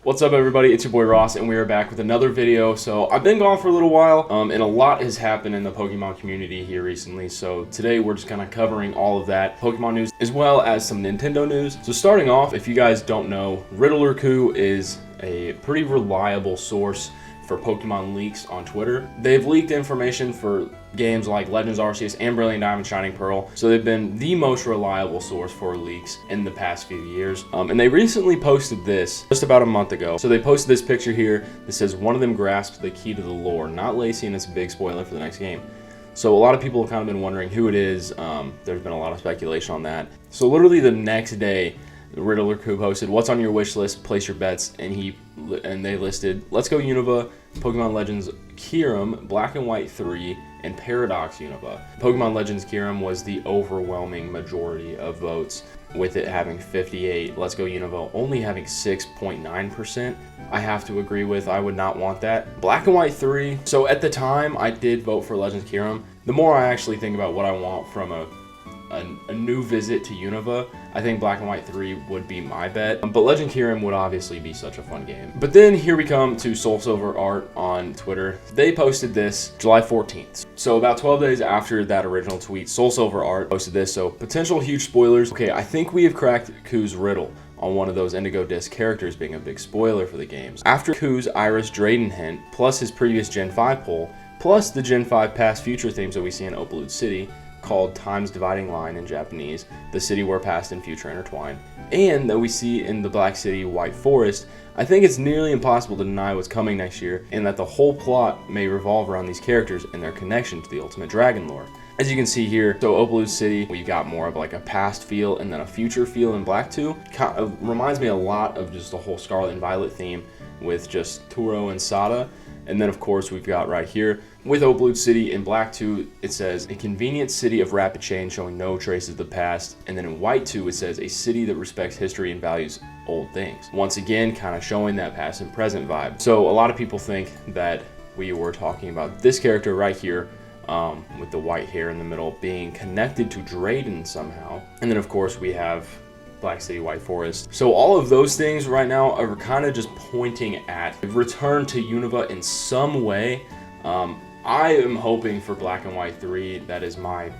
What's up, everybody? It's your boy Ross, and we are back with another video. So I've been gone for a little while, and a lot has happened in the Pokemon community here recently. So today we're just kind of covering all of that Pokemon news, as well as some Nintendo news. So starting off, if you guys don't know, Riddlerku is a pretty reliable source for Pokemon leaks on Twitter. They've leaked information for games like Legends Arceus and Brilliant Diamond Shining Pearl, so they've been the most reliable source for leaks in the past few years. And they recently posted this just about a month ago. So they posted this picture here that says one of them grasped the key to the lore, not Lacey, and it's a big spoiler for the next game. So a lot of people have kind of been wondering who it is. There's been a lot of speculation on that. So literally the next day, Riddlerku posted, "What's on your wish list? Place your bets," and they listed Let's Go Unova, Pokemon Legends Kyurem, Black and White 3, and Paradox Unova. Pokemon Legends Kyurem was the overwhelming majority of votes, with it having 58. Let's Go Unova only having 6.9%. I have to agree with, I would not want that. Black and White 3, so at the time I did vote for Legends Kyurem. The more I actually think about what I want from a new visit to Unova, I think Black and White 3 would be my bet, but Legend Kyurem would obviously be such a fun game. But then here we come to Soul Silver Art on Twitter. They posted this July 14th. So about 12 days after that original tweet, Soul Silver Art posted this, so potential huge spoilers. Okay, I think we have cracked Ku's riddle on one of those Indigo Disc characters being a big spoiler for the games. After Ku's Iris Drayden hint, plus his previous Gen 5 poll, plus the Gen 5 past future themes that we see in Opalute City, called Time's Dividing Line in Japanese, the city where past and future intertwine, and that we see in the Black City White Forest, I think it's nearly impossible to deny what's coming next year, and that the whole plot may revolve around these characters and their connection to the Ultimate Dragon lore. As you can see here, so Opalute City, we got more of like a past feel and then a future feel in Black 2. Kind of reminds me a lot of just the whole Scarlet and Violet theme with just Turo and Sada. And then of course we've got right here with Opalute City in Black 2, it says a convenient city of rapid change showing no traces of the past. And then in White 2 it says a city that respects history and values old things. Once again, kind of showing that past and present vibe. So a lot of people think that we were talking about this character right here, with the white hair in the middle, being connected to Drayden somehow. And then of course we have Black City White Forest. So all of those things right now are kind of just pointing at a return to Unova in some way. I am hoping for Black and White 3. That is my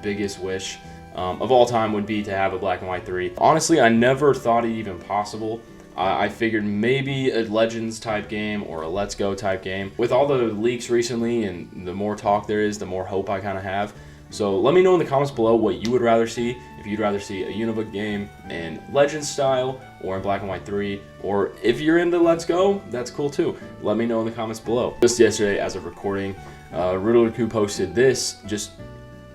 biggest wish of all time, would be to have a Black and White 3. Honestly, I never thought it even possible. I figured maybe a Legends type game or a Let's Go type game. With all the leaks recently and the more talk there is, the more hope I kind of have. So let me know in the comments below what you would rather see. If you'd rather see a Unova game in Legends style or in Black and White 3, or if you're into Let's Go, that's cool too. Let me know in the comments below. Just yesterday, as of recording, Riddlerku posted this, just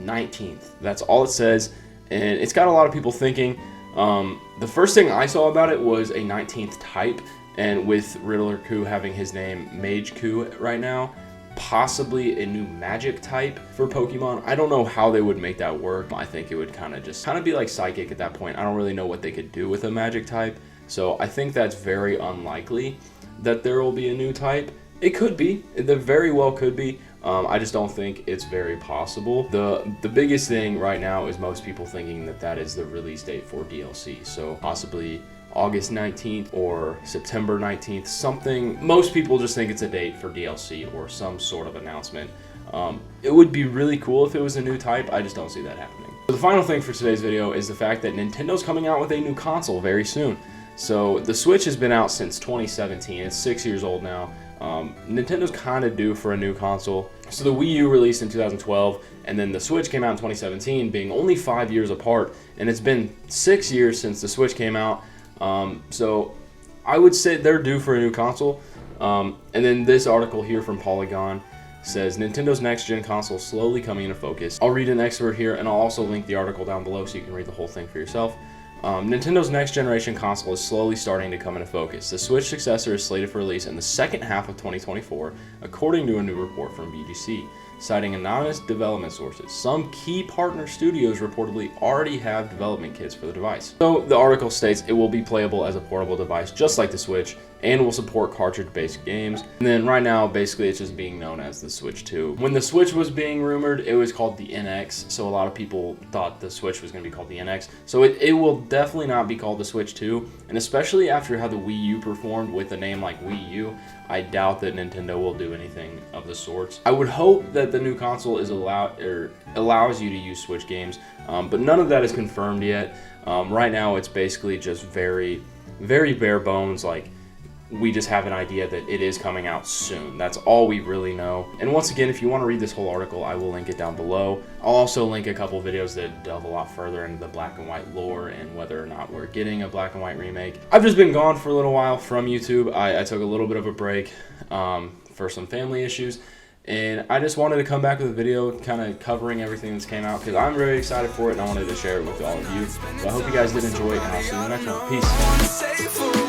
19th. That's all it says, and it's got a lot of people thinking. The first thing I saw about it was a 19th type, and with Riddlerku having his name Mageku right now, possibly a new magic type for Pokemon. I don't know how they would make that work. I think it would kind of be like Psychic at that point. I don't really know what they could do with a magic type. So I think that's very unlikely that there will be a new type. It could be. There very well could be. I just don't think it's very possible. The biggest thing right now is most people thinking that that is the release date for DLC. So possibly August 19th or September 19th, something. Most people just think it's a date for DLC or some sort of announcement. It would be really cool if it was a new type. I just don't see that happening. So the final thing for today's video is the fact that Nintendo's coming out with a new console very soon. So the Switch has been out since 2017. It's 6 years old now. Nintendo's kind of due for a new console. So the Wii U released in 2012, and then the Switch came out in 2017, being only 5 years apart. And it's been 6 years since the Switch came out. So I would say they're due for a new console. And then this article here from Polygon says Nintendo's next-gen console slowly coming into focus. I'll read an excerpt here, and I'll also link the article down below so you can read the whole thing for yourself. Nintendo's next-generation console is slowly starting to come into focus. The Switch successor is slated for release in the second half of 2024, according to a new report from VGC. citing anonymous development sources. Some key partner studios reportedly already have development kits for the device. So the article states it will be playable as a portable device just like the Switch, and will support cartridge-based games. And then right now, basically, it's just being known as the Switch 2. When the Switch was being rumored, it was called the NX, so a lot of people thought the Switch was going to be called the NX. So it will definitely not be called the Switch 2, and especially after how the Wii U performed with a name like Wii U, I doubt that Nintendo will do anything of the sorts. I would hope that the new console is allows you to use Switch games, but none of that is confirmed yet. Right now, it's basically just very, very bare bones, like, we just have an idea that it is coming out soon. That's all we really know. And once again, if you want to read this whole article, I will link it down below. I'll also link a couple videos that delve a lot further into the black and white lore and whether or not we're getting a black and white remake. I've just been gone for a little while from YouTube. I took a little bit of a break for some family issues. And I just wanted to come back with a video kind of covering everything that's came out because I'm very excited for it and I wanted to share it with all of you. So I hope you guys did enjoy it, and I'll see you in the next one. Peace.